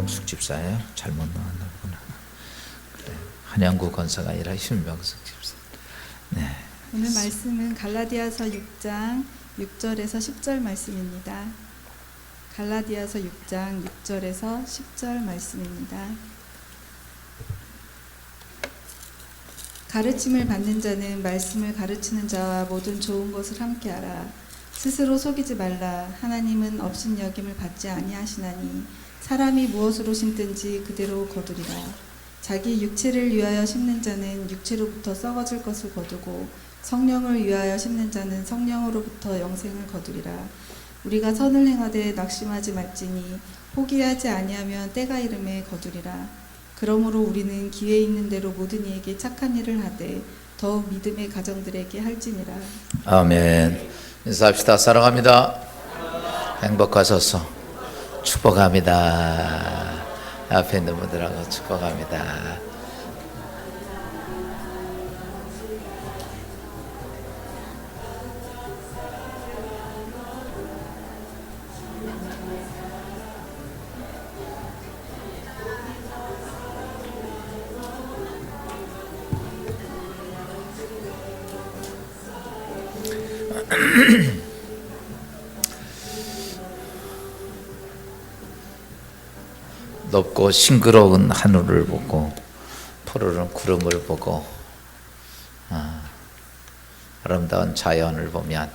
신명숙 집사예요? 잘못 나왔나구나. 그래. 한양구 권사가 아니라 신명숙 집사. 네. 오늘 말씀은 갈라디아서 6장 6절에서 10절 말씀입니다. 갈라디아서 6장 6절에서 10절 말씀입니다. 가르침을 받는 자는 말씀을 가르치는 자와 모든 좋은 것을 함께하라. 스스로 속이지 말라. 하나님은 업신여김을 받지 아니하시나니 사람이 무엇으로 심든지 그대로 거두리라. 자기 육체를 위하여 심는 자는 육체로부터 썩어질 것을 거두고 성령을 위하여 심는 자는 성령으로부터 영생을 거두리라. 우리가 선을 행하되 낙심하지 말지니 포기하지 아니하면 때가 이름에 거두리라. 그러므로 우리는 기회 있는 대로 모든 이에게 착한 일을 하되 더욱 믿음의 가정들에게 할지니라. 아멘. 인사합시다. 사랑합니다. 행복하소서. 축복합니다. 앞에 있는 분들하고 축복합니다. 높고 싱그러운 하늘을 보고 푸르른 구름을 보고 아름다운 자연을 보면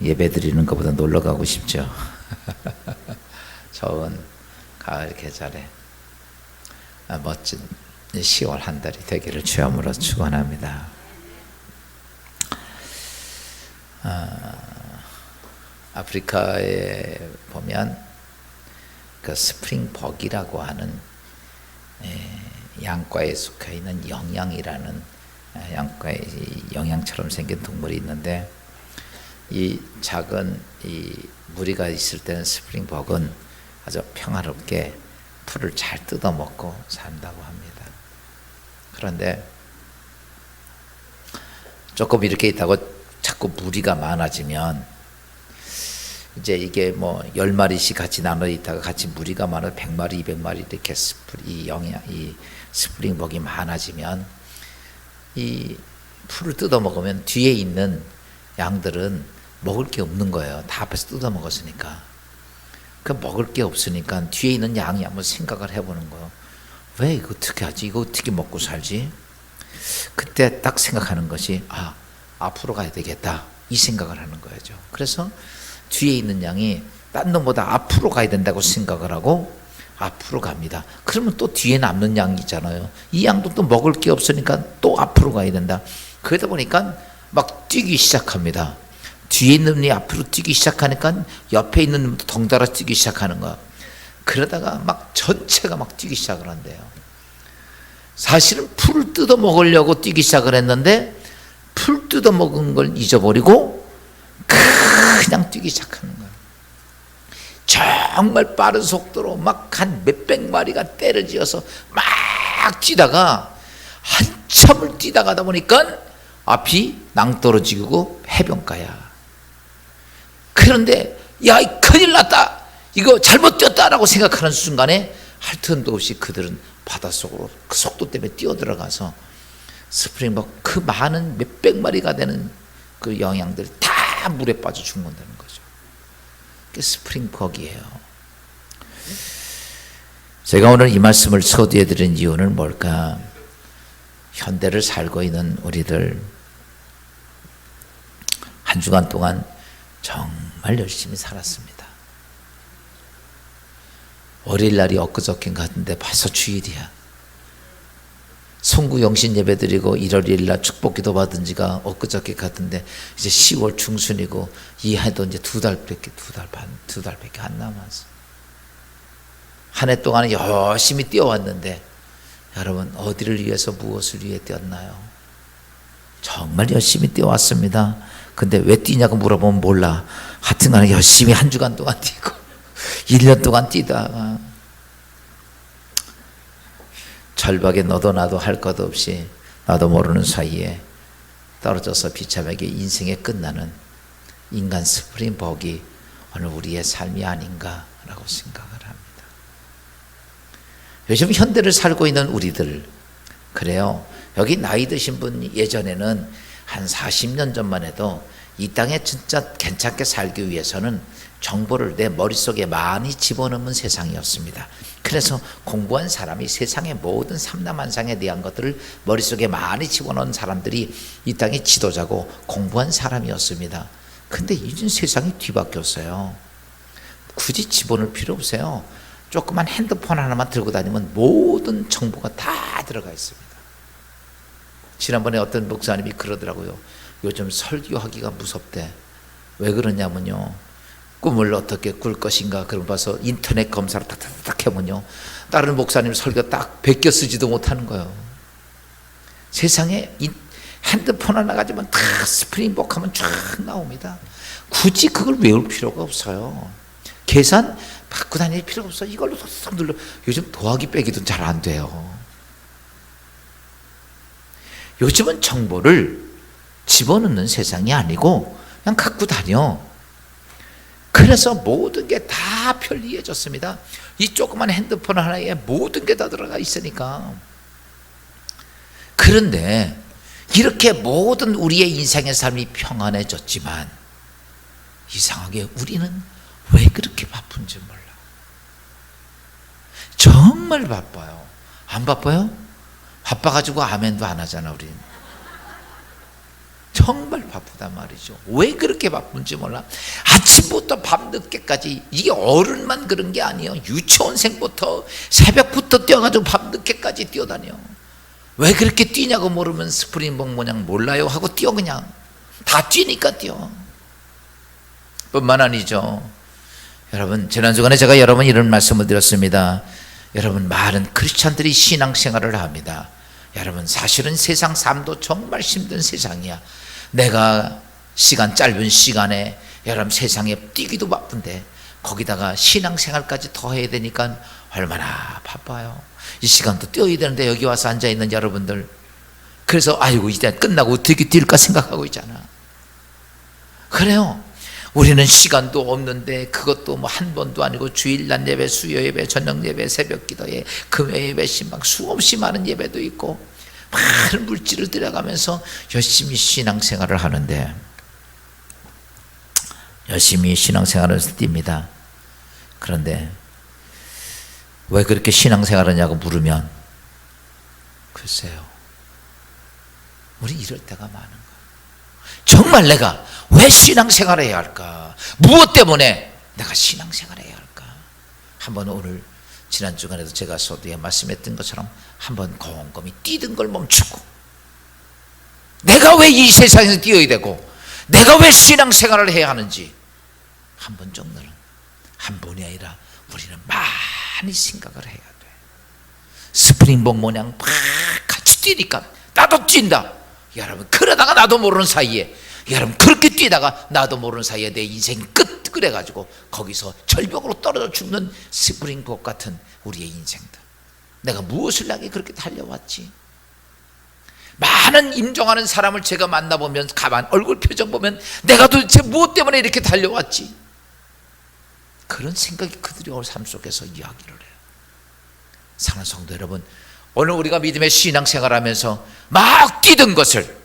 예배드리는 것보다 놀러 가고 싶죠. 좋은 가을 계절에 멋진 10월 한 달이 되기를 주함으로 축원합니다. 아프리카에 보면 그 스프링벅이라고 하는 양과에 속해 있는 영양이라는 양과의 영양처럼 생긴 동물이 있는데, 이 작은 이 무리가 있을 때는 스프링벅은 아주 평화롭게 풀을 잘 뜯어 먹고 산다고 합니다. 그런데 조금 이렇게 있다고 자꾸 무리가 많아지면 이제 이게 뭐 10마리씩 같이 나눠 있다가 같이 무리가 많아 100마리, 200마리 이렇게 이 스프링벅이 많아지면 이 풀을 뜯어 먹으면 뒤에 있는 양들은 먹을 게 없는 거예요. 다 앞에서 뜯어 먹었으니까. 그 먹을 게 없으니까 뒤에 있는 양이 한번 생각을 해보는 거예요. 왜 이거 어떻게 하지? 이거 어떻게 먹고 살지? 그때 딱 생각하는 것이 앞으로 가야 되겠다, 이 생각을 하는 거죠. 그래서 뒤에 있는 양이 딴 놈보다 앞으로 가야 된다고 생각을 하고 앞으로 갑니다. 그러면 또 뒤에 남는 양이 있잖아요. 이 양도 또 먹을 게 없으니까 또 앞으로 가야 된다. 그러다 보니까 막 뛰기 시작합니다. 뒤에 있는 놈이 앞으로 뛰기 시작하니까 옆에 있는 놈도 덩달아 뛰기 시작하는 거야. 그러다가 막 전체가 막 뛰기 시작을 한대요. 사실은 풀을 뜯어 먹으려고 뛰기 시작을 했는데 풀 뜯어 먹은 걸 잊어버리고 그냥 뛰기 시작하는 거예요. 정말 빠른 속도로 막 한 몇백 마리가 때를 지어서 막 뛰다가 한참을 뛰다가다 보니까 앞이 낭떠러지고 해변가야. 그런데 야, 큰일 났다, 이거 잘못 뛰었다라고 생각하는 순간에 할 틈도 없이 그들은 바닷속으로 그 속도 때문에 뛰어들어가서 스프링벅 그 많은 몇백 마리가 되는 그 영양들이 다 물에 빠져 죽는다는 거죠. 그게 스프링벅이에요. 제가 오늘 이 말씀을 서두에 드린 이유는 뭘까? 현대를 살고 있는 우리들 한 주간 동안 정말 열심히 살았습니다. 월요일 날이 엊그저께인 것 같은데 벌써 주일이야. 송구 영신 예배 드리고 1월 1일 날 축복 기도 받은 지가 엊그저께 같은데 이제 10월 중순이고 이 해도 이제 두 달밖에 안 남았어. 한 해 동안 열심히 뛰어왔는데 여러분, 어디를 위해서 무엇을 위해 뛰었나요? 정말 열심히 뛰어왔습니다. 근데 왜 뛰냐고 물어보면 몰라. 하여튼간에 열심히 한 주간 동안 뛰고 1년 동안 뛰다가 절박에 너도 나도 할 것 없이 나도 모르는 사이에 떨어져서 비참하게 인생이 끝나는 인간 스프링벅이 오늘 우리의 삶이 아닌가라고 생각을 합니다. 요즘 현대를 살고 있는 우리들 그래요. 여기 나이 드신 분 예전에는 한 40년 전만 해도 이 땅에 진짜 괜찮게 살기 위해서는 정보를 내 머릿속에 많이 집어넣는 세상이었습니다. 그래서 공부한 사람이 세상의 모든 삼라만상에 대한 것들을 머릿속에 많이 집어넣은 사람들이 이 땅의 지도자고 공부한 사람이었습니다. 근데 이젠 세상이 뒤바뀌었어요. 굳이 집어넣을 필요 없어요. 조그만 핸드폰 하나만 들고 다니면 모든 정보가 다 들어가 있습니다. 지난번에 어떤 목사님이 그러더라고요. 요즘 설교하기가 무섭대. 왜 그러냐면요, 꿈을 어떻게 꿀 것인가 그런 봐서 인터넷 검사를 탁탁탁 해보면요, 다른 목사님 설교 딱 베껴 쓰지도 못하는 거예요. 세상에 핸드폰 하나 가지면 다 스프링복 하면 쫙 나옵니다. 굳이 그걸 외울 필요가 없어요. 계산 받고 다닐 필요가 없어. 이걸로 쏙 눌러. 요즘 더하기 빼기도 잘 안 돼요. 요즘은 정보를 집어넣는 세상이 아니고 그냥 갖고 다녀. 그래서 모든 게 다 편리해졌습니다. 이 조그만 핸드폰 하나에 모든 게 다 들어가 있으니까. 그런데 이렇게 모든 우리의 인생의 삶이 평안해졌지만 이상하게 우리는 왜 그렇게 바쁜지 몰라. 정말 바빠요. 안 바빠요? 바빠가지고 아멘도 안 하잖아 우린. 정말 바쁘단 말이죠. 왜 그렇게 바쁜지 몰라. 아침부터 밤늦게까지. 이게 어른만 그런 게 아니에요. 유치원생부터 새벽부터 뛰어가지고 밤늦게까지 뛰어다녀. 왜 그렇게 뛰냐고 물으면 스프링복 모양 몰라요 하고 뛰어. 그냥 다 뛰니까 뛰어. 뿐만 아니죠. 여러분, 지난 주간에 제가 여러분 이런 말씀을 드렸습니다. 여러분, 많은 크리스찬들이 신앙생활을 합니다. 여러분, 사실은 세상 삶도 정말 힘든 세상이야. 내가 짧은 시간에 여러분 세상에 뛰기도 바쁜데 거기다가 신앙생활까지 더 해야 되니까 얼마나 바빠요. 이 시간도 뛰어야 되는데 여기 와서 앉아있는 여러분들, 그래서 아이고 이제 끝나고 어떻게 뛸까 생각하고 있잖아. 그래요. 우리는 시간도 없는데 그것도 뭐 한 번도 아니고 주일 날 예배, 수요 예배, 저녁 예배, 새벽 기도에, 금요 예배, 신방 수없이 많은 예배도 있고 많은 물질을 들여가면서 열심히 신앙생활을 하는데, 열심히 신앙생활을 뜁니다. 그런데 왜 그렇게 신앙생활을 하냐고 물으면 글쎄요, 우리 이럴 때가 많은 거예요. 정말 내가 왜 신앙생활을 해야 할까? 무엇 때문에 내가 신앙생활을 해야 할까? 한번 오늘 지난 주간에도 제가 서두에 말씀했던 것처럼 한번 곰곰이 뛰던 걸 멈추고, 내가 왜 이 세상에서 뛰어야 되고 내가 왜 신앙생활을 해야 하는지 한 번 정도는, 한 번이 아니라 우리는 많이 생각을 해야 돼. 스프링복 모양 막 같이 뛰니까 나도 뛴다. 여러분, 그러다가 나도 모르는 사이에, 여러분 그렇게 뛰다가 나도 모르는 사이에 내 인생이 그래가지고 거기서 절벽으로 떨어져 죽는 스프링복 같은 우리의 인생들. 내가 무엇을 하게 그렇게 달려왔지? 많은 임종하는 사람을 제가 만나보면, 가만 얼굴 표정 보면 내가 도대체 무엇 때문에 이렇게 달려왔지? 그런 생각이 그들의 삶 속에서 이야기를 해요. 사랑하는 성도 여러분, 오늘 우리가 믿음의 신앙생활하면서 막 뛰던 것을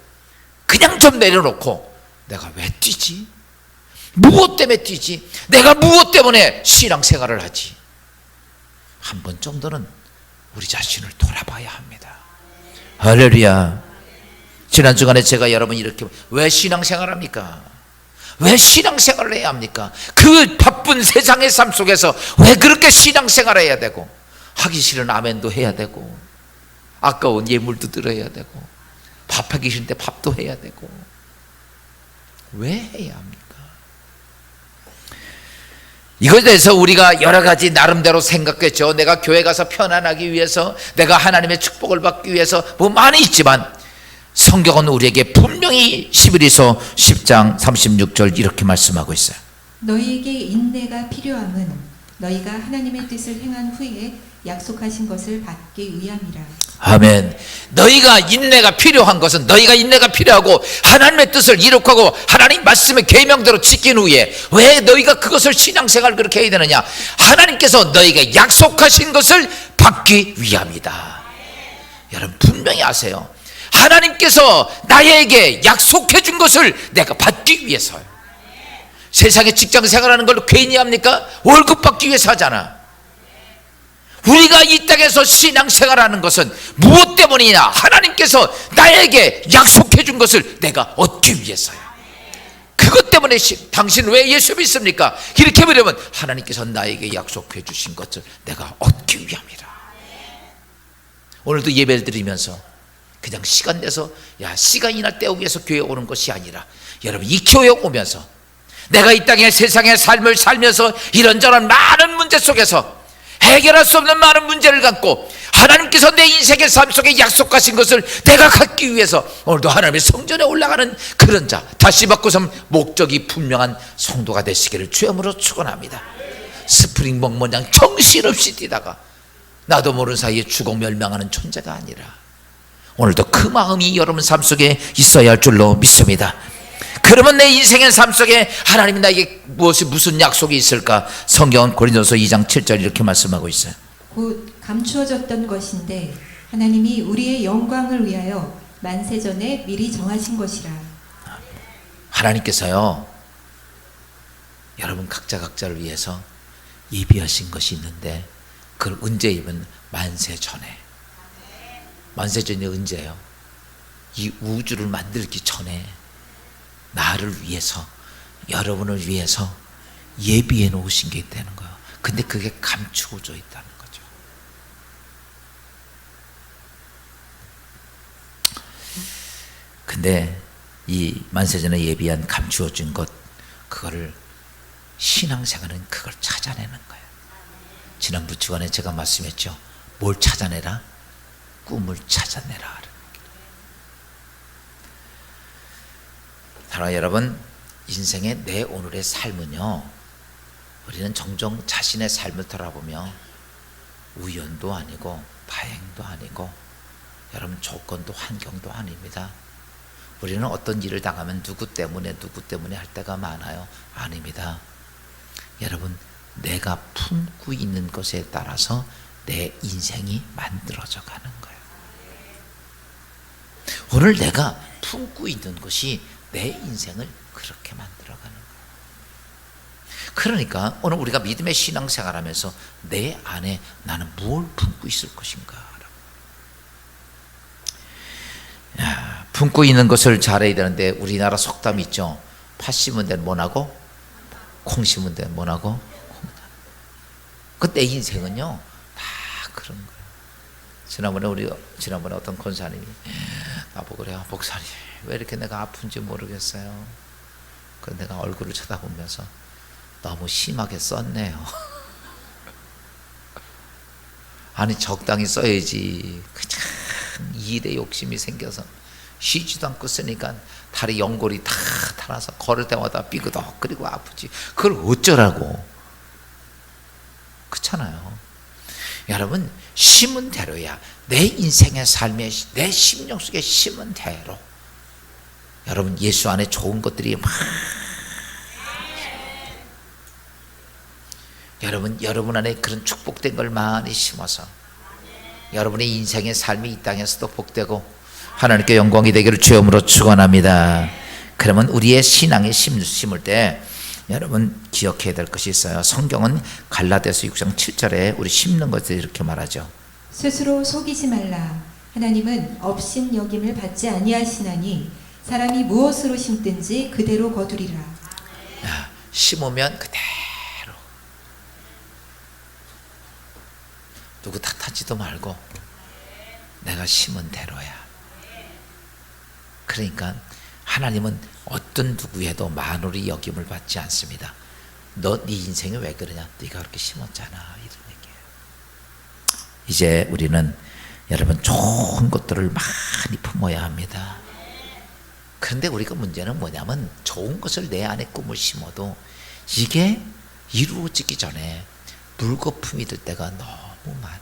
그냥 좀 내려놓고 내가 왜 뛰지? 무엇 때문에 뛰지? 내가 무엇 때문에 신앙생활을 하지? 한 번 정도는 우리 자신을 돌아봐야 합니다. 할렐루야. 지난 주간에 제가 여러분 이렇게, 왜 신앙생활합니까? 왜 신앙생활을 해야 합니까? 그 바쁜 세상의 삶 속에서 왜 그렇게 신앙생활을 해야 되고, 하기 싫은 아멘도 해야 되고, 아까운 예물도 드려야 되고, 밥하기 싫은데 밥도 해야 되고, 왜 해야 합니까? 이것에 대해서 우리가 여러 가지 나름대로 생각했죠. 내가 교회 가서 편안하기 위해서, 내가 하나님의 축복을 받기 위해서 뭐 많이 있지만, 성경은 우리에게 분명히 11에서 10장 36절 이렇게 말씀하고 있어요. 너희에게 인내가 필요함은 너희가 하나님의 뜻을 행한 후에 약속하신 것을 받기 위함이라. 아멘. 너희가 인내가 필요한 것은, 너희가 인내가 필요하고 하나님의 뜻을 이룩하고 하나님 말씀의 계명대로 지킨 후에, 왜 너희가 그것을 신앙생활 그렇게 해야 되느냐? 하나님께서 너희가 약속하신 것을 받기 위함이다. 여러분 분명히 아세요. 하나님께서 나에게 약속해 준 것을 내가 받기 위해서요. 세상에 직장 생활하는 걸 괜히 합니까? 월급 받기 위해서 하잖아. 우리가 이 땅에서 신앙생활하는 것은 무엇 때문이냐? 하나님께서 나에게 약속해 준 것을 내가 얻기 위해서요. 그것 때문에 당신 왜 예수 믿습니까? 이렇게 말하면 하나님께서 나에게 약속해 주신 것을 내가 얻기 위함이라. 오늘도 예배를 드리면서 그냥 시간 내서 시간이나 때우기 위해서 교회에 오는 것이 아니라, 여러분 이 교회에 오면서 내가 이 땅의 세상의 삶을 살면서 이런저런 많은 문제 속에서 해결할 수 없는 많은 문제를 갖고 하나님께서 내 인생의 삶 속에 약속하신 것을 내가 갖기 위해서 오늘도 하나님의 성전에 올라가는 그런 자, 다시 바꿔서 목적이 분명한 성도가 되시기를 주여으로 축원합니다. 스프링봉 모양 정신없이 뛰다가 나도 모르는 사이에 죽어 멸망하는 존재가 아니라, 오늘도 그 마음이 여러분 삶 속에 있어야 할 줄로 믿습니다. 그러면 내 인생의 삶 속에 하나님이 나에게 무슨 약속이 있을까? 성경은 고린도서 2장 7절 이렇게 말씀하고 있어요. 곧 감추어졌던 것인데 하나님이 우리의 영광을 위하여 만세전에 미리 정하신 것이라. 하나님께서요, 여러분 각자를 위해서 예비하신 것이 있는데, 그걸 언제이면 만세전에. 만세전이 언제예요? 이 우주를 만들기 전에 나를 위해서, 여러분을 위해서 예비해 놓으신 게 있다는 거예요. 근데 그게 감추어져 있다는 거죠. 근데 이 만세전에 예비한 감추어진 것, 그거를 신앙생활은 그걸 찾아내는 거예요. 지난주 주간에 제가 말씀했죠. 뭘 찾아내라? 꿈을 찾아내라. 사랑하는 여러분, 인생의 내 오늘의 삶은요, 우리는 종종 자신의 삶을 돌아보며 우연도 아니고 다행도 아니고 여러분 조건도 환경도 아닙니다. 우리는 어떤 일을 당하면 누구 때문에 할 때가 많아요. 아닙니다. 여러분, 내가 품고 있는 것에 따라서 내 인생이 만들어져 가는 거예요. 오늘 내가 품고 있는 것이 내 인생을 그렇게 만들어가는 거예요. 그러니까 오늘 우리가 믿음의 신앙생활하면서 내 안에 나는 뭘 품고 있을 것인가? 품고 있는 것을 잘해야 되는데, 우리나라 속담 있죠. 팥 심은 데는 뭐나고 콩 심은 데는 뭐나고. 그 내 인생은요 다 그런 거예요. 지난번에 어떤 권사님이 나보고 그래요. 목사님, 왜 이렇게 내가 아픈지 모르겠어요. 그 내가 얼굴을 쳐다보면서 너무 심하게 썼네요. 아니 적당히 써야지. 그냥 일에 욕심이 생겨서 쉬지도 않고 쓰니까 다리 연골이 다 달아서 걸을 때마다 삐그덕 그리고 아프지. 그걸 어쩌라고. 그렇잖아요. 여러분, 심은 대로야. 내 인생의 삶에 내 심령 속에 심은 대로 여러분 예수 안에 좋은 것들이 막, 여러분 안에 그런 축복된 걸 많이 심어서 여러분의 인생의 삶이 이 땅에서도 복되고 하나님께 영광이 되기를 주여으로 축원합니다. 그러면 우리의 신앙에 심을 때 여러분 기억해야 될 것이 있어요. 성경은 갈라디아서 6장 7절에 우리 심는 것을 이렇게 말하죠. 스스로 속이지 말라. 하나님은 업신 여김을 받지 아니하시나니 사람이 무엇으로 심든지 그대로 거두리라. 심으면 그대로, 누구 탓하지도 말고 내가 심은 대로야. 그러니까 하나님은 어떤 누구에도 만홀히 여김을 받지 않습니다. 너 네 인생이 왜 그러냐? 네가 그렇게 심었잖아. 이런 얘기예요. 이제 우리는 여러분 좋은 것들을 많이 품어야 합니다. 그런데 우리가 문제는 뭐냐면 좋은 것을 내 안에 꿈을 심어도 이게 이루어지기 전에 물거품이 들 때가 너무 많아.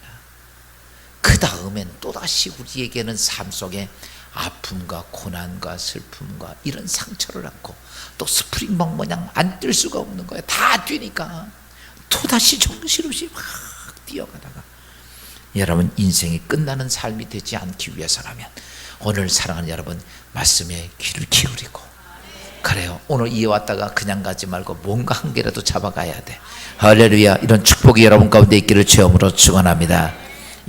그 다음엔 또다시 우리에게는 삶 속에 아픔과 고난과 슬픔과 이런 상처를 안고 또 스프링봉 모양 안 뛸 수가 없는 거야. 다 뛰니까 또다시 정신없이 막 뛰어가다가 여러분 인생이 끝나는 삶이 되지 않기 위해서라면 오늘 사랑하는 여러분 말씀에 귀를 기울이고, 그래요, 오늘 이에 왔다가 그냥 가지 말고 뭔가 한 개라도 잡아가야 돼. 할렐루야. 이런 축복이 여러분 가운데 있기를 주님으로 축원합니다.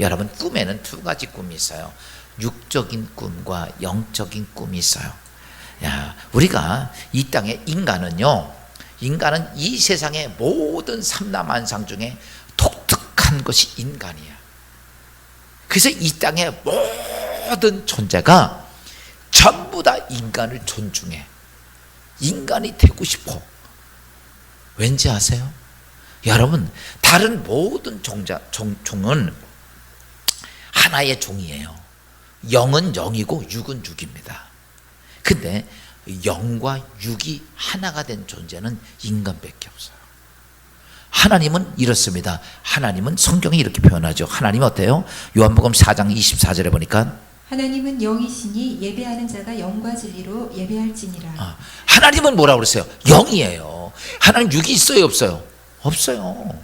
여러분 꿈에는 두 가지 꿈이 있어요. 육적인 꿈과 영적인 꿈이 있어요. 야, 우리가 이 땅에 인간은 이 세상의 모든 삼라만상 중에 독특한 것이 인간이야. 그래서 이 땅의 모든 존재가 전부 다 인간을 존중해. 인간이 되고 싶어. 왠지 아세요? 여러분, 다른 모든 종은 하나의 종이에요. 영은 영이고 육은 육입니다. 근데 영과 육이 하나가 된 존재는 인간밖에 없어요. 하나님은 이렇습니다. 하나님은 성경이 이렇게 표현하죠. 하나님은 어때요? 요한복음 4장 24절에 보니까 하나님은 영이시니 예배하는 자가 영과 진리로 예배할지니라. 하나님은 뭐라고 그랬어요? 영이에요. 하나님 육이 있어요, 없어요? 없어요.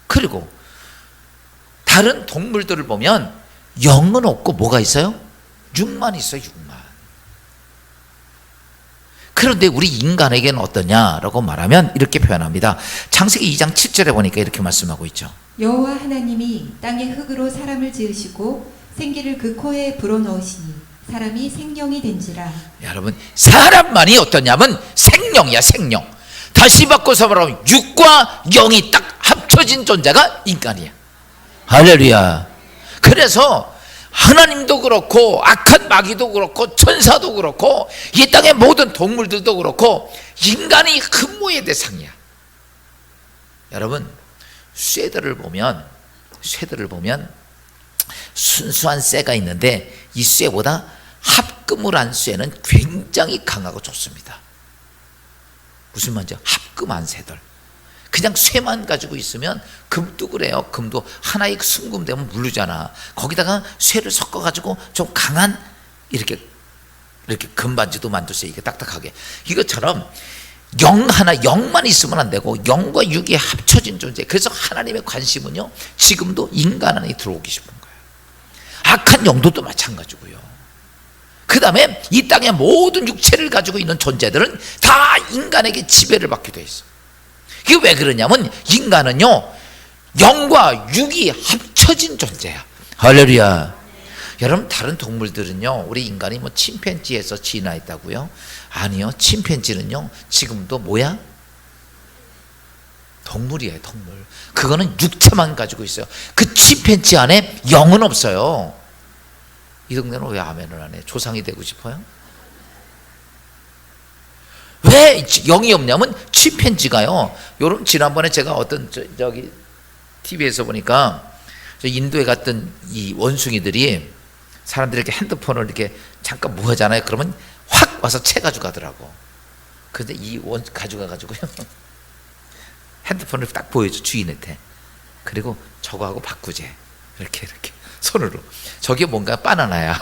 그리고 다른 동물들을 보면 영은 없고 뭐가 있어요? 육만 있어요, 육만. 그런데 우리 인간에게는 어떠냐라고 말하면 이렇게 표현합니다. 창세기 2장 7절에 보니까 이렇게 말씀하고 있죠. 여호와 하나님이 땅의 흙으로 사람을 지으시고 생기를 그 코에 불어넣으시니 사람이 생명이 된지라. 여러분, 사람만이 어떠냐면 생명이야, 생명. 다시 바꿔서 말하면 육과 영이 딱 합쳐진 존재가 인간이야. 할렐루야. 그래서 하나님도 그렇고 악한 마귀도 그렇고 천사도 그렇고 이 땅의 모든 동물들도 그렇고 인간이 흠모의 대상이야. 여러분, 쇠들을 보면 순수한 쇠가 있는데 이 쇠보다 합금을 한 쇠는 굉장히 강하고 좋습니다. 무슨 말이죠? 합금한 쇠들. 그냥 쇠만 가지고 있으면, 금도 그래요. 금도 하나의 순금되면 물르잖아. 거기다가 쇠를 섞어가지고 좀 강한 이렇게 금반지도 만들 수 있게 딱딱하게. 이것처럼 영만 있으면 안 되고 영과 육이 합쳐진 존재. 그래서 하나님의 관심은요, 지금도 인간 안에 들어오기 싶은 거예요. 악한 영도도 마찬가지고요. 그 다음에 이 땅의 모든 육체를 가지고 있는 존재들은 다 인간에게 지배를 받게 돼 있어. 이게 왜 그러냐면 인간은요, 영과 육이 합쳐진 존재야. 할렐루야. 여러분, 다른 동물들은요, 우리 인간이 뭐 침팬지에서 진화했다고요? 아니요. 침팬지는요 지금도 뭐야? 동물이에요, 동물. 그거는 육체만 가지고 있어요. 그 침팬지 안에 영은 없어요. 이 동네는 왜 아멘을 안 해? 조상이 되고 싶어요? 왜 영이 없냐면 침팬지가요, 여러분, 지난번에 제가 어떤 저기 TV에서 보니까 인도에 갔던 이 원숭이들이 사람들에게 핸드폰을 이렇게 잠깐 뭐 하잖아요. 그러면 확 와서 채 가져가더라고. 근데 이 원 가져가가지고요 핸드폰을 딱 보여줘, 주인한테. 그리고 저거하고 바꾸재. 이렇게 손으로. 저게 뭔가 바나나야.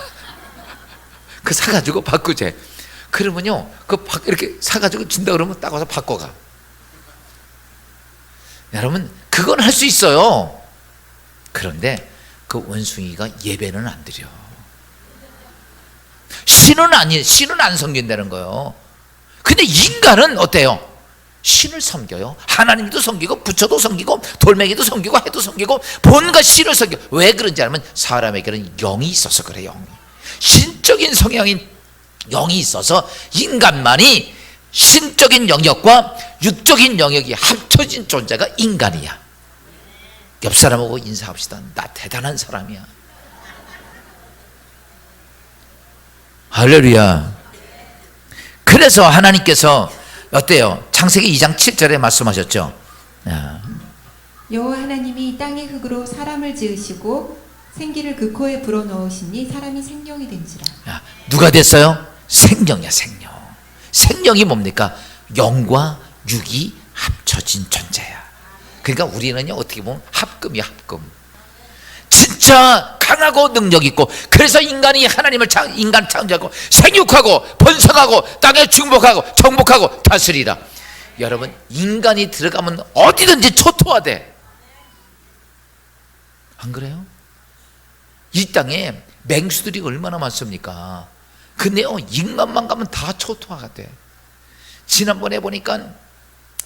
그 사가지고 바꾸재. 그러면요, 이렇게 사가지고 준다 그러면 딱 와서 바꿔가. 여러분, 그건 할 수 있어요. 그런데 그 원숭이가 예배는 안 드려. 신은 안 섬긴다는 거예요. 근데 인간은 어때요? 신을 섬겨요. 하나님도 섬기고 부처도 섬기고 돌멩이도 섬기고 해도 섬기고 뭔가 신을 섬겨. 왜 그런지 알면 사람에게는 영이 있어서 그래요. 영이. 신적인 성향인 영이 있어서 인간만이 신적인 영역과 육적인 영역이 합쳐진 존재가 인간이야. 옆 사람하고 인사합시다. 나 대단한 사람이야. 할렐루야. 그래서 하나님께서 어때요? 창세기 2장 7절에 말씀하셨죠. 여호와 하나님이 땅의 흙으로 사람을 지으시고 생기를 그 코에 불어넣으시니 사람이 생명이 된지라. 누가 됐어요? 생명이야, 생명. 생명이 뭡니까? 영과 육이 합쳐진 존재야. 그러니까 우리는요, 어떻게 보면 합금이야, 합금. 진짜 강하고 능력 있고, 그래서 인간이 인간 창조하고 생육하고 번성하고 땅에 정복하고 다스리라. 여러분, 인간이 들어가면 어디든지 초토화돼. 안 그래요? 이 땅에 맹수들이 얼마나 많습니까? 근데요, 인간만 가면 다 초토화가 돼. 지난번에 보니까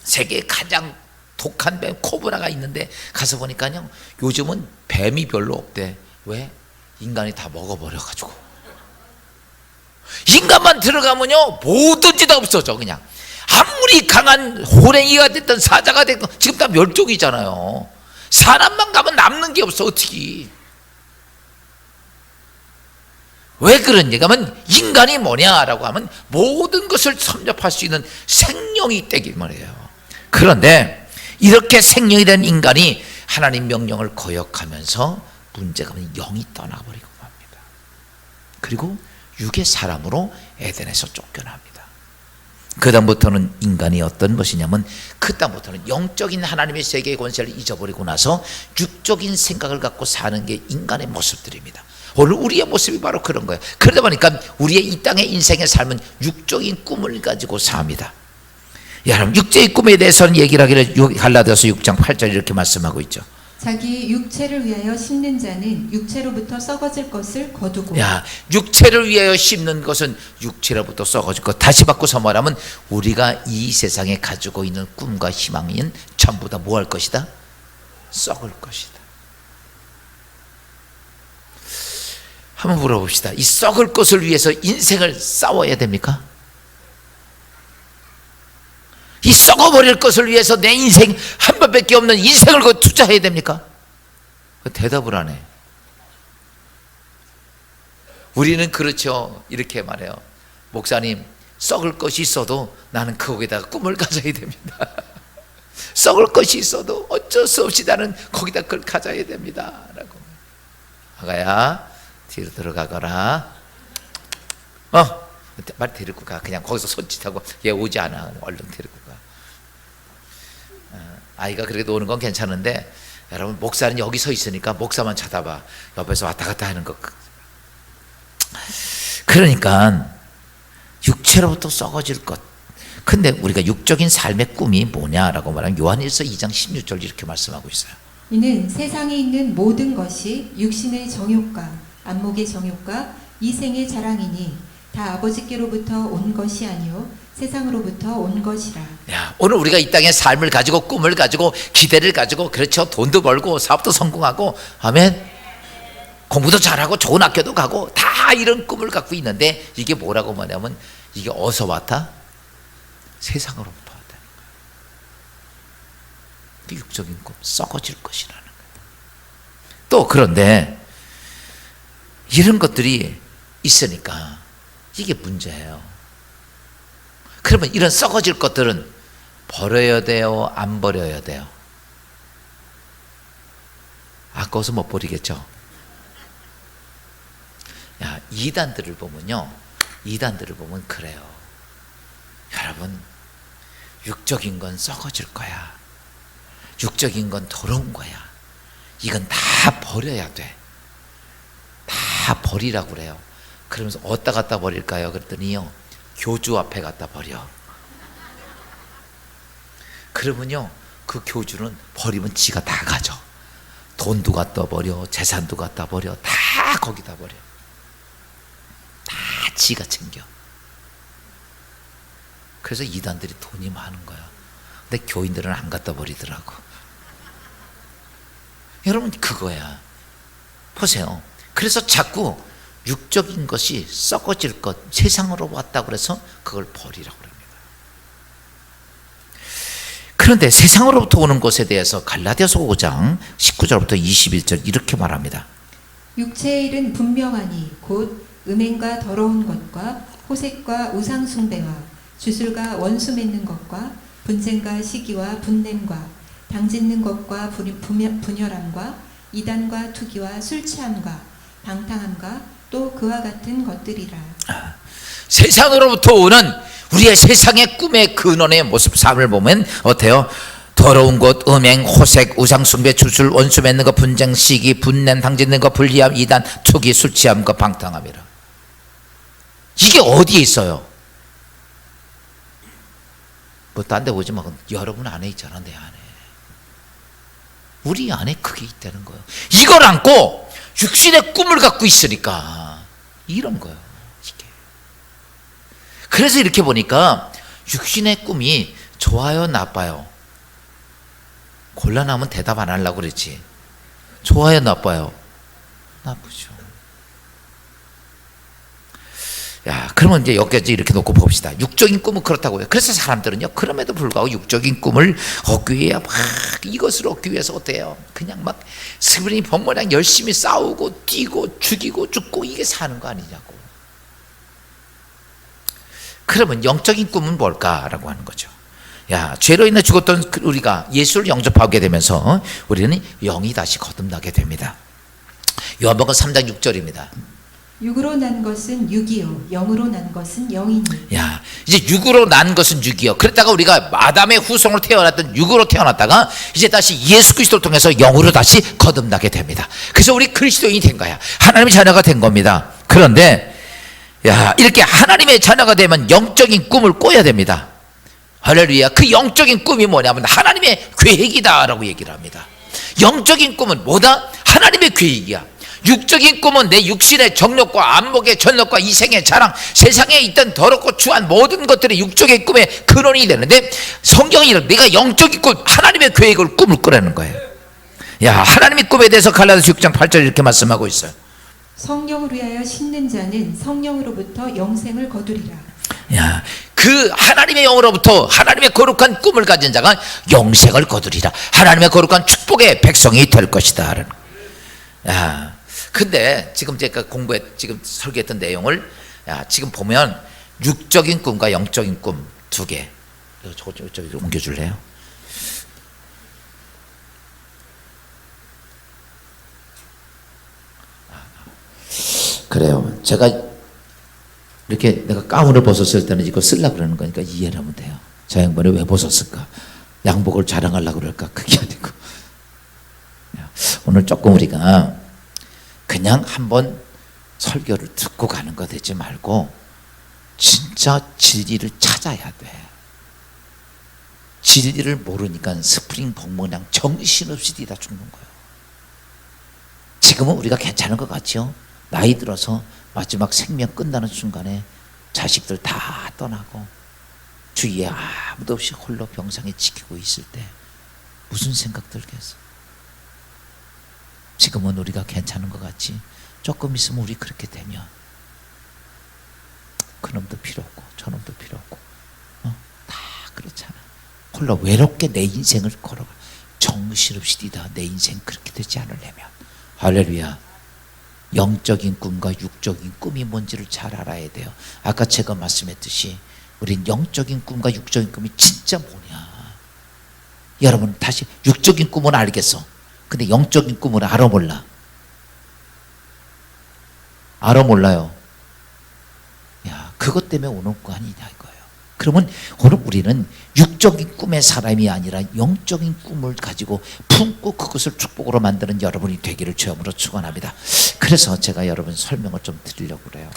세계에 가장 독한 뱀 코브라가 있는데 가서 보니까요, 요즘은 뱀이 별로 없대. 왜? 인간이 다 먹어버려가지고. 인간만 들어가면요, 뭐든지 다 없어져. 그냥 아무리 강한 호랭이가 됐든 사자가 됐든 지금 다 멸종이잖아요. 사람만 가면 남는 게 없어. 어떻게? 왜 그런가 하면 인간이 뭐냐라고 하면 모든 것을 섭렵할 수 있는 생명이 있다기 말이에요. 그런데 이렇게 생명이 된 인간이 하나님 명령을 거역하면서 문제가 면 영이 떠나버리고 맙니다. 그리고 육의 사람으로 에덴에서 쫓겨납니다. 그 다음부터는 인간이 어떤 것이냐면 그 다음부터는 영적인 하나님의 세계의 권세를 잊어버리고 나서 육적인 생각을 갖고 사는 게 인간의 모습들입니다. 오늘 우리의 모습이 바로 그런 거예요. 그러다 보니까 우리의 이 땅의 인생의 삶은 육적인 꿈을 가지고 삽니다. 여러분, 육체의 꿈에 대해서는 얘기를 하기를 갈라디아서 6장 8절 이렇게 말씀하고 있죠. 자기 육체를 위하여 심는 자는 육체로부터 썩어질 것을 거두고. 육체를 위하여 심는 것은 육체로부터 썩어질 것. 다시 바꿔서 말하면 우리가 이 세상에 가지고 있는 꿈과 희망인 전부 다 뭐 할 것이다? 썩을 것이다. 한번 물어봅시다. 이 썩을 것을 위해서 인생을 싸워야 됩니까? 이 썩어버릴 것을 위해서 내 인생 한 번밖에 없는 인생을 그 투자해야 됩니까? 대답을 안 해. 우리는 그렇죠. 이렇게 말해요. 목사님, 썩을 것이 있어도 나는 거기다가 꿈을 가져야 됩니다. 썩을 것이 있어도 어쩔 수 없이 나는 거기다 그걸 가져야 됩니다. 라고. 아가야, 뒤로 들어가거라. 빨리 데리고 가. 그냥 거기서 손짓하고 얘 오지 않아. 얼른 데리고 가. 아이가 그래도 오는 건 괜찮은데, 여러분, 목사는 여기 서 있으니까 목사만 쳐다봐. 옆에서 왔다 갔다 하는 거. 그러니까 육체로부터 썩어질 것. 근데 우리가 육적인 삶의 꿈이 뭐냐라고 말하면 요한일서 2장 16절 이렇게 말씀하고 있어요. 이는 세상에 있는 모든 것이 육신의 정욕과 안목의 정욕과 이생의 자랑이니 다 아버지께로부터 온 것이 아니요 세상으로부터 온 것이라. 오늘 우리가 이 땅의 삶을 가지고 꿈을 가지고 기대를 가지고, 그렇죠, 돈도 벌고 사업도 성공하고, 아멘, 공부도 잘하고 좋은 학교도 가고 다 이런 꿈을 갖고 있는데 이게 뭐라고 말하면 이게 어디서 왔다? 세상으로부터 왔다는 거예요. 그 육적인 꿈, 썩어질 것이라는 거예요. 또 그런데 이런 것들이 있으니까 이게 문제예요. 그러면 이런 썩어질 것들은 버려야 돼요? 안 버려야 돼요? 아까워서 못 버리겠죠? 이단들을 보면요, 이단들을 보면 그래요. 여러분, 육적인 건 썩어질 거야. 육적인 건 더러운 거야. 이건 다 버려야 돼. 다 버리라고 그래요. 그러면서 어디다 갖다 버릴까요? 그랬더니요, 교주 앞에 갖다 버려. 그러면요, 그 교주는 버리면 지가 다 가져. 돈도 갖다 버려, 재산도 갖다 버려, 다 거기다 버려. 다 지가 챙겨. 그래서 이단들이 돈이 많은 거야. 근데 교인들은 안 갖다 버리더라고. 여러분, 그거야. 보세요. 그래서 자꾸 육적인 것이 썩어질 것, 세상으로 왔다고 그래서 그걸 버리라고 합니다. 그런데 세상으로부터 오는 것에 대해서 갈라디아서 5장 19절부터 21절 이렇게 말합니다. 육체의 일은 분명하니 곧 음행과 더러운 것과 호색과 우상 숭배와 주술과 원수 맺는 것과 분쟁과 시기와 분냄과 당짓는 것과 분열함과 이단과 투기와 술 취함과 방탕함과 또 그와 같은 것들이라. 세상으로부터 오는 우리의 세상의 꿈의 근원의 모습, 삶을 보면 어때요? 더러운 것, 음행, 호색, 우상숭배, 주술, 원수 맺는 것, 분쟁, 시기, 분냄, 당짓는 것, 불리함, 이단, 투기, 술 취함과 방탕함이라. 이게 어디에 있어요? 뭐 딴 데 보지 마. 여러분 안에 있잖아. 내 안에. 우리 안에 그게 있다는 거예요. 이걸 안고 육신의 꿈을 갖고 있으니까 이런 거예요. 이게. 그래서 이렇게 보니까 육신의 꿈이 좋아요, 나빠요? 곤란하면 대답 안 하려고 그랬지. 좋아요, 나빠요? 나쁘죠. 야, 그러면 이제 여기까지 이렇게 놓고 봅시다. 육적인 꿈은 그렇다고요. 그래서 사람들은요, 그럼에도 불구하고 육적인 꿈을 얻기 위해 막 이것을 얻기 위해서 어때요? 그냥 막 스브린이 번모랑 열심히 싸우고 뛰고 죽이고 죽고 이게 사는 거 아니냐고. 그러면 영적인 꿈은 뭘까라고 하는 거죠. 야, 죄로 인해 죽었던 우리가 예수를 영접하게 되면서 우리는 영이 다시 거듭나게 됩니다. 요한복음 3장 6절입니다. 육으로 난 것은 육이요 영으로 난 것은 영이니. 야, 이제 육으로 난 것은 육이요. 그랬다가 우리가 아담의 후손으로 태어났던 육으로 태어났다가 이제 다시 예수 그리스도를 통해서 영으로 다시 거듭나게 됩니다. 그래서 우리 그리스도인이 된 거야. 하나님의 자녀가 된 겁니다. 그런데 야, 이렇게 하나님의 자녀가 되면 영적인 꿈을 꿔야 됩니다. 할렐루야. 그 영적인 꿈이 뭐냐면 하나님의 계획이다라고 얘기를 합니다. 영적인 꿈은 뭐다? 하나님의 계획이야. 육적인 꿈은 내 육신의 정욕과 안목의 전력과 이생의 자랑, 세상에 있던 더럽고 추한 모든 것들이 육적인 꿈의 근원이 되는데, 성경이 내가 영적인 꿈, 하나님의 계획을 꿈을 꾸라는 거예요. 야, 하나님의 꿈에 대해서 갈라디아서 6장 8절 이렇게 말씀하고 있어요. 성령을 위하여 심는 자는 성령으로부터 영생을 거두리라. 야, 그 하나님의 영으로부터 하나님의 거룩한 꿈을 가진 자가 영생을 거두리라. 하나님의 거룩한 축복의 백성이 될 것이다. 야, 근데 지금 제가 지금 설계했던 내용을 지금 보면 육적인 꿈과 영적인 꿈 두 개. 저기 옮겨줄래요? 그래요. 제가 이렇게 내가 가운을 벗었을 때는 이거 쓰려고 그러는 거니까 이해를 하면 돼요. 저 양반이 왜 벗었을까? 양복을 자랑하려고 그럴까? 그게 아니고. 오늘 조금 우리가 그냥 한번 설교를 듣고 가는 거 되지 말고 진짜 진리를 찾아야 돼. 진리를 모르니까 스프링 벙벙냥 정신없이 뛰다 죽는 거예요. 지금은 우리가 괜찮은 것 같죠? 나이 들어서 마지막 생명 끝나는 순간에 자식들 다 떠나고 주위에 아무도 없이 홀로 병상에 지키고 있을 때 무슨 생각 들겠어? 지금은 우리가 괜찮은 것 같지? 조금 있으면 우리 그렇게 되면 그놈도 필요 없고 저놈도 필요 없고 다 그렇잖아. 홀로 외롭게 내 인생을 걸어가 정신없이 뛰다 내 인생 그렇게 되지 않으려면 할렐루야. 영적인 꿈과 육적인 꿈이 뭔지를 잘 알아야 돼요. 아까 제가 말씀했듯이 우린 영적인 꿈과 육적인 꿈이 진짜 뭐냐. 여러분 다시 육적인 꿈은 알겠어. 근데 영적인 꿈은 알아 몰라? 알아 몰라요? 야, 그것 때문에 오는 거 아니냐 이거예요. 그러면 오늘 우리는 육적인 꿈의 사람이 아니라 영적인 꿈을 가지고 품고 그것을 축복으로 만드는 여러분이 되기를 주님으로 축원합니다. 그래서 제가 여러분 설명을 좀 드리려고 그래요.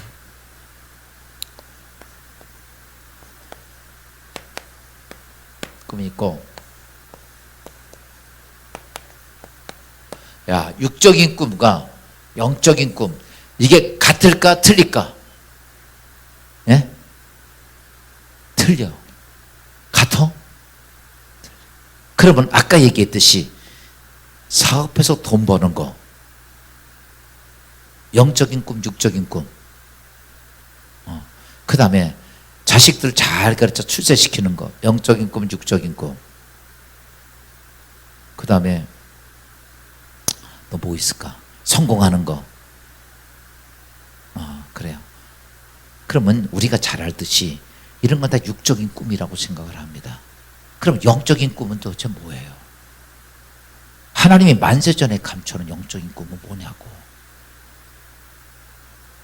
꿈이 있고, 야, 육적인 꿈과 영적인 꿈 이게 같을까 틀릴까? 예? 틀려. 같아? 그러면 아까 얘기했듯이 사업해서 돈 버는 거 영적인 꿈, 육적인 꿈. 그 다음에 자식들 잘 가르쳐 출세시키는 거 영적인 꿈, 육적인 꿈. 그 다음에 또 뭐 있을까? 성공하는 거. 그래요. 그러면 우리가 잘 알듯이 이런 건 다 육적인 꿈이라고 생각을 합니다. 그럼 영적인 꿈은 도대체 뭐예요? 하나님이 만세전에 감춰놓은 영적인 꿈은 뭐냐고.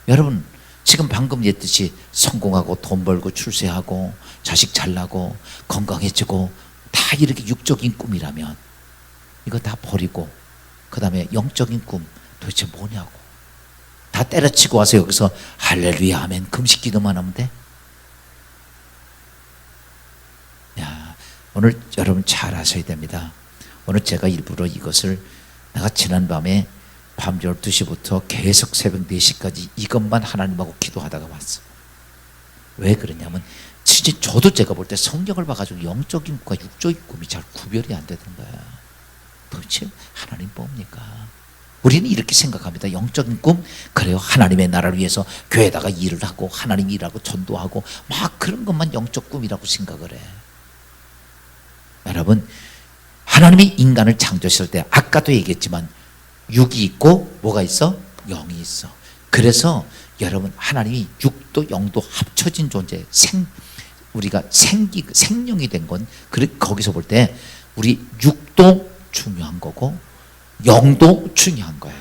여러분 지금 방금 얘기했듯이 성공하고 돈 벌고 출세하고 자식 잘나고 건강해지고 다 이렇게 육적인 꿈이라면 이거 다 버리고 그 다음에 영적인 꿈 도대체 뭐냐고. 다 때려치고 와서 여기서 할렐루야 아멘 금식 기도만 하면 돼? 야, 오늘 여러분 잘 아셔야 됩니다. 오늘 제가 일부러 이것을 내가 지난밤에 밤 12시부터 계속 새벽 4시까지 이것만 하나님하고 기도하다가 왔어. 왜 그러냐면 진짜 저도 제가 볼 때 성경을 봐가지고 영적인 꿈과 육적인 꿈이 잘 구별이 안 되는 거야. 도대체 하나님 뭡니까? 우리는 이렇게 생각합니다. 영적인 꿈, 그래요. 하나님의 나라를 위해서 교회에다가 일을 하고 하나님 일하고 전도하고 막 그런 것만 영적 꿈이라고 생각을 해. 여러분, 하나님이 인간을 창조했을 때 아까도 얘기했지만 육이 있고 뭐가 있어? 영이 있어. 그래서 여러분, 하나님이 육도 영도 합쳐진 존재, 우리가 생명이 된 건 거기서 볼 때 우리 육도 중요한 거고 영도 중요한 거야.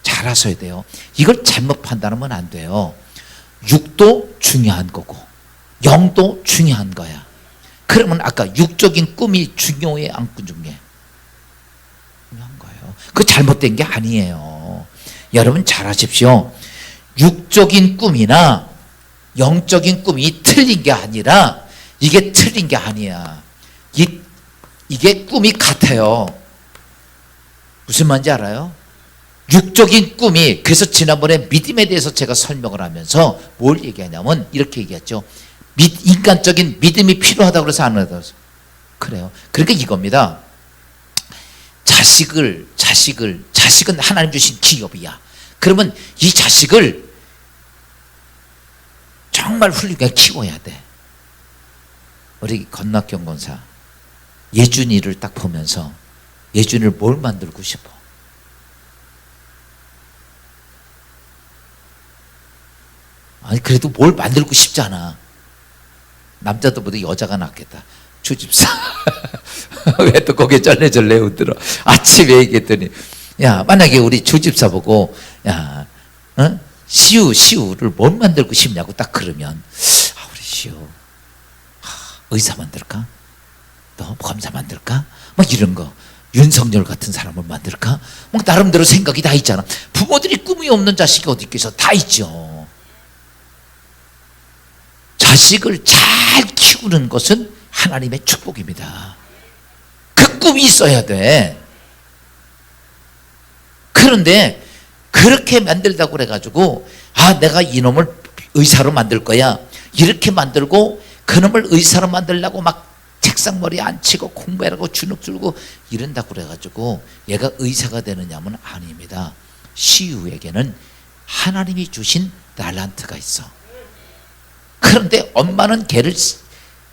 잘 아셔야 돼요. 이걸 잘못 판단하면 안 돼요. 육도 중요한 거고 영도 중요한 거야. 그러면 아까 육적인 꿈이 중요해 안 중요해? 중요한 거예요. 그거 잘못된 게 아니에요. 여러분 잘 아십시오. 육적인 꿈이나 영적인 꿈이 틀린 게 아니라 이게 틀린 게 아니야. 이게 꿈이 같아요. 무슨 말인지 알아요? 육적인 꿈이, 그래서 지난번에 믿음에 대해서 제가 설명을 하면서 뭘 얘기하냐면 이렇게 얘기했죠. 인간적인 믿음이 필요하다고 그래서 안 하다고. 그래요. 그러니까 이겁니다. 자식은 하나님 주신 기업이야. 그러면 이 자식을 정말 훌륭하게 키워야 돼. 우리 건낙경 권사 예준이를 딱 보면서 예준이를 뭘 만들고 싶어? 아니 그래도 뭘 만들고 싶잖아. 남자들보다 여자가 낫겠다. 주집사. 왜 또 거기에 쩔레쩔레 웃들어. 아침에 얘기했더니 야, 만약에 우리 주집사 보고 야, 시우를 뭘 만들고 싶냐고 딱 그러면 우리 시우 의사 만들까? 너 검사 만들까? 막 이런 거. 윤석열 같은 사람을 만들까? 막 나름대로 생각이 다 있잖아. 부모들이 꿈이 없는 자식이 어디 있겠어? 다 있죠. 자식을 잘 키우는 것은 하나님의 축복입니다. 그 꿈이 있어야 돼. 그런데 그렇게 만들다고 그래가지고 내가 이놈을 의사로 만들 거야 이렇게 만들고 그놈을 의사로 만들려고 막 책상머리에 앉히고 공부하라고 주눅 들고 이런다고 그래가지고 얘가 의사가 되느냐면 아닙니다. 시우에게는 하나님이 주신 달란트가 있어. 그런데 엄마는 걔를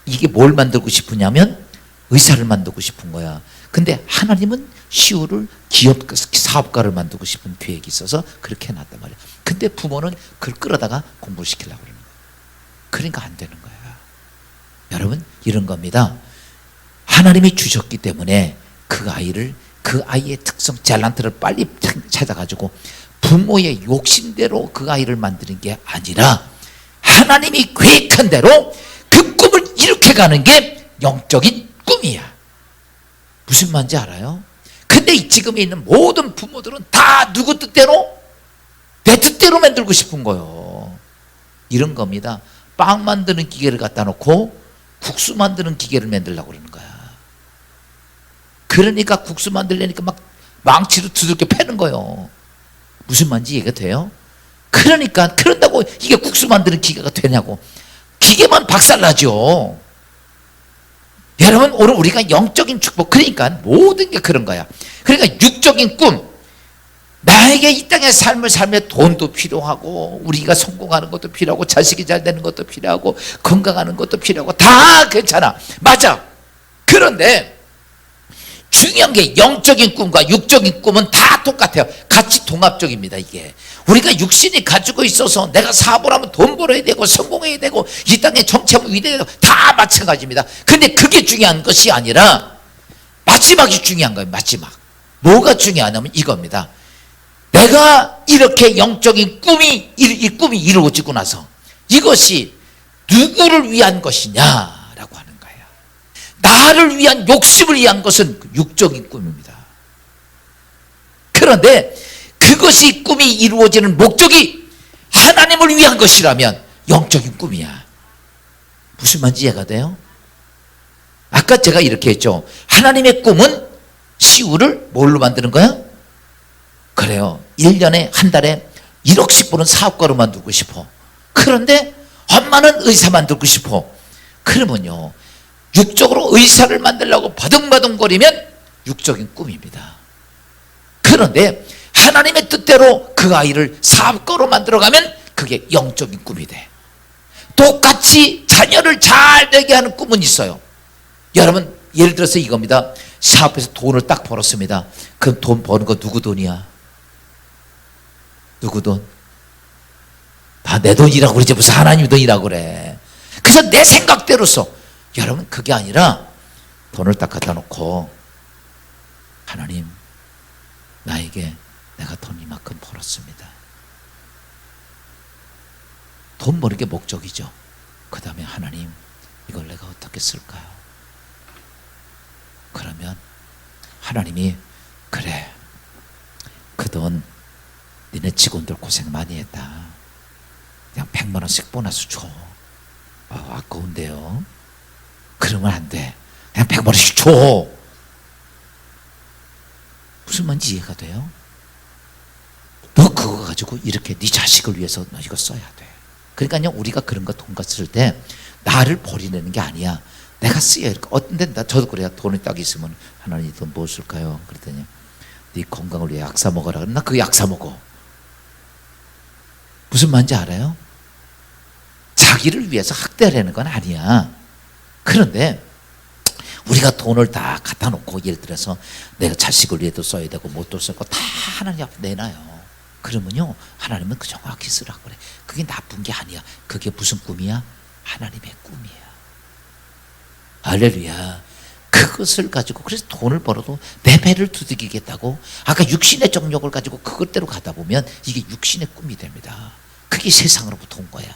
이게 뭘 만들고 싶으냐면 의사를 만들고 싶은 거야. 근데 하나님은 시우를 사업가를 만들고 싶은 계획이 있어서 그렇게 해놨단 말이야. 근데 부모는 그걸 끌어다가 공부를 시키려고 그러는 거야. 그러니까 안 되는 거야. 여러분 이런 겁니다. 하나님이 주셨기 때문에 그 아이의 특성 탤런트를 빨리 찾아가지고 부모의 욕심대로 그 아이를 만드는 게 아니라 하나님이 계획한 대로 그 꿈을 이룩해가는 게 영적인 꿈이야. 무슨 말인지 알아요? 근데 지금에 있는 모든 부모들은 다 누구 뜻대로? 내 뜻대로 만들고 싶은 거예요. 이런 겁니다. 빵 만드는 기계를 갖다 놓고 국수 만드는 기계를 만들려고 그러는 거야. 그러니까 국수 만들려니까 막 망치로 두들겨 패는 거예요. 무슨 말인지 이해가 돼요? 그러니까 그런다고 이게 국수 만드는 기계가 되냐고. 기계만 박살나죠. 여러분 오늘 우리가 영적인 축복, 그러니까 모든 게 그런 거야. 그러니까 육적인 꿈, 나에게 이 땅의 삶을 살며 돈도 필요하고 우리가 성공하는 것도 필요하고 자식이 잘 되는 것도 필요하고 건강하는 것도 필요하고 다 괜찮아. 맞아. 그런데 중요한 게 영적인 꿈과 육적인 꿈은 다 똑같아요. 같이 동합적입니다. 이게 우리가 육신이 가지고 있어서 내가 사업을 하면 돈 벌어야 되고 성공해야 되고 이 땅에 정체하면 위대해야 되고 다 마찬가지입니다. 근데 그게 중요한 것이 아니라 마지막이 중요한 거예요. 마지막. 뭐가 중요하냐면 이겁니다. 내가 이렇게 영적인 이 꿈이 이루어지고 나서 이것이 누구를 위한 것이냐라고 하는 거예요. 나를 위한, 욕심을 위한 것은 육적인 꿈입니다. 그런데 그것이 꿈이 이루어지는 목적이 하나님을 위한 것이라면 영적인 꿈이야. 무슨 말인지 이해가 돼요? 아까 제가 이렇게 했죠. 하나님의 꿈은 시우를 뭘로 만드는 거야? 그래요. 1년에 한 달에 1억씩 버는 사업가로 만들고 싶어. 그런데 엄마는 의사 만들고 싶어. 그러면요, 육적으로 의사를 만들려고 바둥바둥거리면 육적인 꿈입니다. 그런데 하나님의 뜻대로 그 아이를 사업가로 만들어가면 그게 영적인 꿈이 돼. 똑같이 자녀를 잘 되게 하는 꿈은 있어요. 여러분, 예를 들어서 이겁니다. 사업에서 돈을 딱 벌었습니다. 그럼 돈 버는 거 누구 돈이야? 누구 돈? 다 내 돈이라고 그러지 무슨 하나님 돈이라고 그래. 그래서 내 생각대로 써. 여러분, 그게 아니라 돈을 딱 갖다 놓고 하나님, 나에게 내가 돈 이만큼 벌었습니다. 돈 버는 게 목적이죠. 그 다음에 하나님, 이걸 내가 어떻게 쓸까요? 그러면 하나님이 그래, 그 돈 니네 직원들 고생 많이 했다. 그냥 100만 원씩 보너스 줘. 아까운데요. 그러면 안 돼. 그냥 100만 원씩 줘. 무슨 말인지 이해가 돼요? 너 그거 가지고 이렇게 네 자식을 위해서 너 이거 써야 돼. 그러니까요, 우리가 그런 거 돈 쓸 때 나를 버리는 게 아니야. 내가 쓰여. 어떤 데는 저도 그래요. 돈이 딱 있으면 하나님 돈 뭐 쓸까요? 그랬더니 네 건강을 위해 약 사 먹어라. 나 그 약 사 먹어. 무슨 말인지 알아요? 자기를 위해서 학대하려는 건 아니야. 그런데 우리가 돈을 다 갖다 놓고 예를 들어서 내가 자식을 위해도 써야 되고 못도 쓰고 다 하나님 앞에 내놔요. 그러면요, 하나님은 그 정확히 쓰라고 그래. 그게 나쁜 게 아니야. 그게 무슨 꿈이야? 하나님의 꿈이야. 할렐루야. 그것을 가지고 그래서 돈을 벌어도 내 배를 두들기겠다고 아까 육신의 정욕을 가지고 그것대로 가다 보면 이게 육신의 꿈이 됩니다. 그게 세상으로부터 온 거야.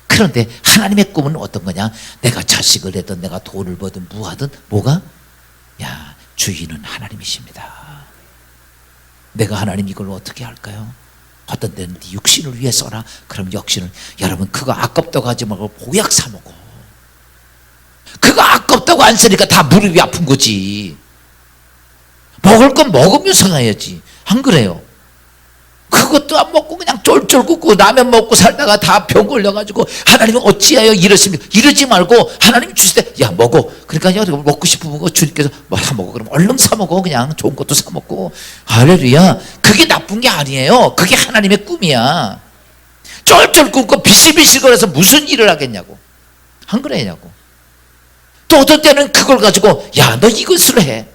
그런데 하나님의 꿈은 어떤 거냐? 내가 자식을 내든 내가 돈을 벌든 무하든 뭐가? 야, 주인은 하나님이십니다. 내가 하나님 이걸 어떻게 할까요? 어떤 데는 네 육신을 위해 써라. 그럼 육신을, 여러분 그거 아깝다고 하지 말고 보약 사 먹어. 그거 아깝다고 안 쓰니까 다 무릎이 아픈 거지. 먹을 건 먹으면서 가야지. 안 그래요? 그것도 안 먹고 그냥 쫄쫄 굽고 라면 먹고 살다가 다 병 걸려가지고 하나님은 어찌하여 이러십니까? 이러지 말고 하나님 주실 때 야 먹어. 그러니까 먹고 싶으면 거 주님께서 뭐 사 먹어. 그럼 얼른 사 먹어. 그냥 좋은 것도 사 먹고. 할렐루야. 그게 나쁜 게 아니에요. 그게 하나님의 꿈이야. 쫄쫄 굽고 비실비실거려서 무슨 일을 하겠냐고. 안 그러냐고. 또 어떤 때는 그걸 가지고 야 너 이것을 해.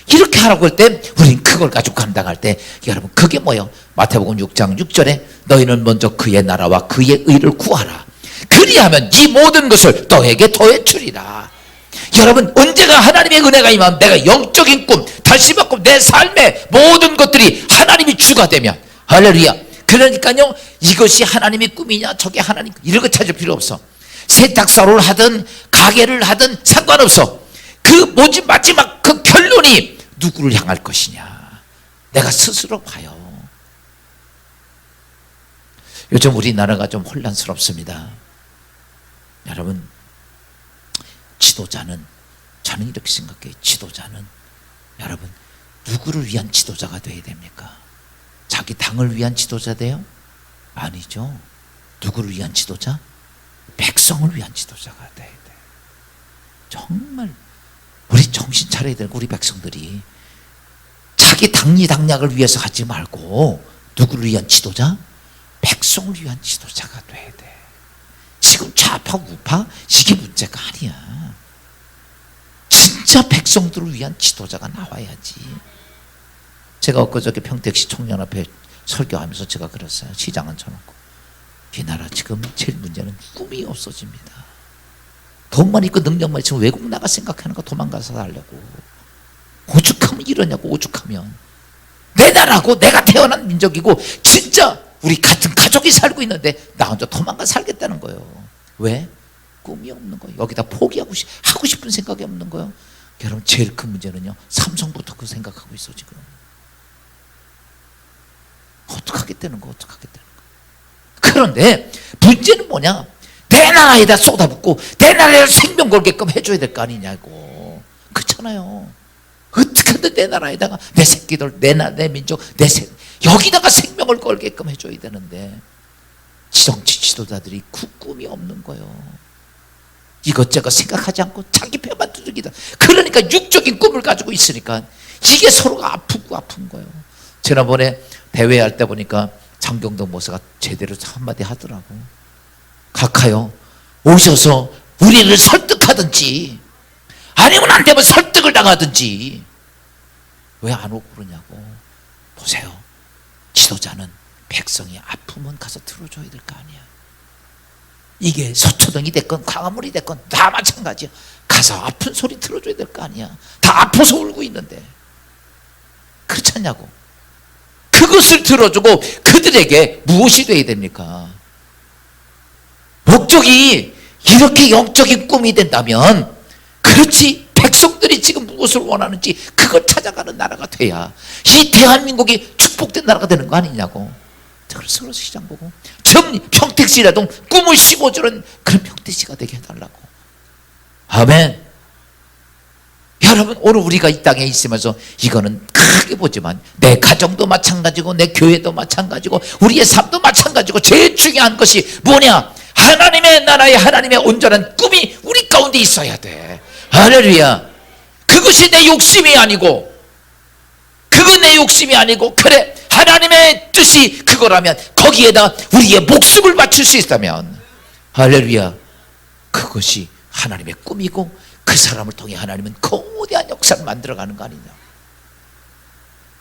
이렇게 하라고 할 때 우린 그걸 가지고 감당할 때 여러분 그게 뭐예요? 마태복음 6장 6절에 너희는 먼저 그의 나라와 그의 의를 구하라. 그리하면 이 모든 것을 너에게 더해 주리라. 여러분 언제가 하나님의 은혜가 임하면 내가 영적인 꿈 다시 받고 내 삶의 모든 것들이 하나님이 주가 되면 할렐루야. 그러니까요 이것이 하나님의 꿈이냐 저게 하나님 이런 거 찾을 필요 없어. 세탁소를 하든 가게를 하든 상관없어. 그 마지막 그 결론이 누구를 향할 것이냐 내가 스스로 봐요. 요즘 우리나라가 좀 혼란스럽습니다. 여러분 지도자는 저는 이렇게 생각해요. 지도자는 여러분 누구를 위한 지도자가 돼야 됩니까? 자기 당을 위한 지도자 돼요? 아니죠. 누구를 위한 지도자? 백성을 위한 지도자가 돼야 돼. 정말 우리 정신 차려야 되고 우리 백성들이 자기 당리당략을 위해서 하지 말고 누구를 위한 지도자? 백성을 위한 지도자가 돼야 돼. 지금 좌파 우파 이게 문제가 아니야. 진짜 백성들을 위한 지도자가 나와야지. 제가 엊그저께 평택시 청년앞에 설교하면서 제가 그랬어요. 시장 앉혀놓고 이 나라 지금 제일 문제는 꿈이 없어집니다. 돈만 있고 능력만 있으면 외국 나가 생각하는 거 도망가서 살려고. 오죽하면 이러냐고. 오죽하면 내 나라고 내가 태어난 민족이고 진짜 우리 같은 가족이 살고 있는데 나 혼자 도망가 살겠다는 거예요. 왜? 꿈이 없는 거예요. 여기다 포기하고 하고 싶은 생각이 없는 거예요. 여러분 제일 큰 문제는요 삼성부터 그 생각하고 있어 지금. 어떡하겠다는 거. 그런데 문제는 뭐냐? 내 나라에다 쏟아붓고 내 나라에 생명 걸게끔 해줘야 될 거 아니냐고. 그렇잖아요. 어떻게든 내 나라에다가 내 새끼들, 내 민족, 여기다가 생명을 걸게끔 해줘야 되는데 정치 지도자들이 그 꿈이 없는 거예요. 이것저것 생각하지 않고 자기 배만 두들기다. 그러니까 육적인 꿈을 가지고 있으니까 이게 서로가 아픈 거예요. 지난번에 대회할 때 보니까 장경동 목사가 제대로 한마디 하더라고. 각하요, 오셔서 우리를 설득하든지 아니면 안 되면 설득을 당하든지 왜 안 오고 그러냐고. 보세요, 지도자는 백성이 아프면 가서 들어줘야 될 거 아니야. 이게 서초동이 됐건 광화문이 됐건 다 마찬가지야. 가서 아픈 소리 들어줘야 될 거 아니야. 다 아파서 울고 있는데 그렇지 않냐고. 그것을 들어주고 그들에게 무엇이 되어야 됩니까? 목적이 이렇게 영적인 꿈이 된다면, 그렇지, 백성들이 지금 무엇을 원하는지 그걸 찾아가는 나라가 돼야 이 대한민국이 축복된 나라가 되는 거 아니냐고. 그래서 시장 보고 평택시라도 꿈을 심어주는 그런 평택시가 되게 해달라고. 아멘. 여러분, 오늘 우리가 이 땅에 있으면서 이거는 크게 보지만 내 가정도 마찬가지고 내 교회도 마찬가지고 우리의 삶도 마찬가지고 제일 중요한 것이 뭐냐? 하나님의 나라의 하나님의 온전한 꿈이 우리 가운데 있어야 돼. 할렐루야. 그것이 내 욕심이 아니고, 그건 내 욕심이 아니고, 그래, 하나님의 뜻이 그거라면 거기에다 우리의 목숨을 맞출 수 있다면, 할렐루야, 그것이 하나님의 꿈이고 그 사람을 통해 하나님은 거대한 역사를 만들어가는 거 아니냐.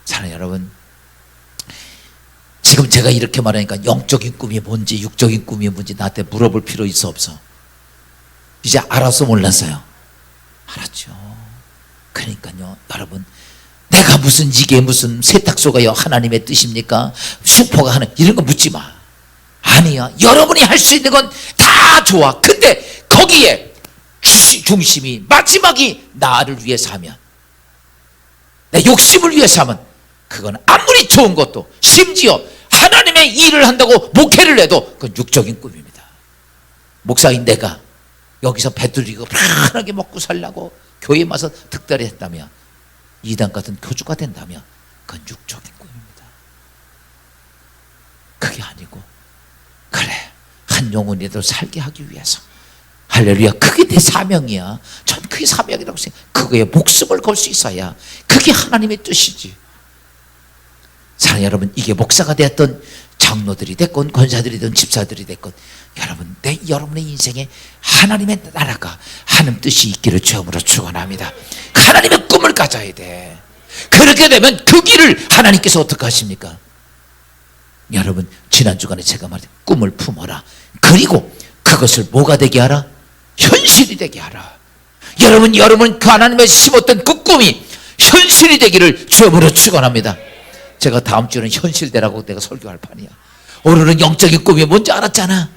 사랑하는 여러분, 지금 제가 이렇게 말하니까 영적인 꿈이 뭔지 육적인 꿈이 뭔지 나한테 물어볼 필요 있어 없어? 이제 알아서 몰랐어요? 알았죠. 그러니까요, 여러분, 내가 무슨 이게 무슨 세탁소가요 하나님의 뜻입니까? 슈퍼가 하는 이런 거 묻지 마. 아니야. 여러분이 할 수 있는 건 다 좋아. 근데 거기에 중심이 마지막이 나를 위해서 하면, 내 욕심을 위해서 하면 그건 아무리 좋은 것도, 심지어 하나님의 일을 한다고 목회를 해도 그건 육적인 꿈입니다. 목사인 내가 여기서 배들이고 편하게 먹고 살라고 교회에 와서 득달이 했다면, 이단 같은 교주가 된다면 그건 육적인 꿈입니다. 그게 아니고, 그래, 한 영혼이라도 살게 하기 위해서, 할렐루야, 그게 내 사명이야. 전 그게 사명이라고 생각해요. 그거에 목숨을 걸 수 있어야 그게 하나님의 뜻이지. 사랑하는 여러분, 이게 목사가 되었던 장로들이 됐건 권사들이 됐건 집사들이 됐건, 여러분, 여러분의 인생에 하나님의 나라가 하는 뜻이 있기를 주음으로 축원합니다. 하나님의 꿈을 가져야 돼. 그렇게 되면 그 길을 하나님께서 어떻게 하십니까? 여러분, 지난 주간에 제가 말했 꿈을 품어라. 그리고 그것을 뭐가 되게 하라? 현실이 되게 하라. 여러분 그 하나님의 심었던 그 꿈이 현실이 되기를 주음으로 축원합니다. 제가 다음 주는 현실되라고 내가 설교할 판이야. 오늘은 영적인 꿈이 뭔지 알았잖아.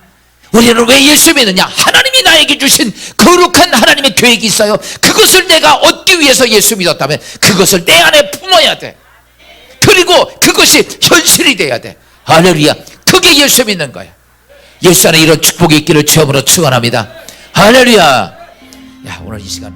우리는 왜 예수 믿느냐? 하나님이 나에게 주신 거룩한 하나님의 계획이 있어요. 그것을 내가 얻기 위해서 예수 믿었다면 그것을 내 안에 품어야 돼. 그리고 그것이 현실이 돼야 돼. 할렐루야. 그게 예수 믿는 거야. 예수 안에 이런 축복이 있기를 주음으로 축원합니다. 할렐루야. 야, 오늘 이 시간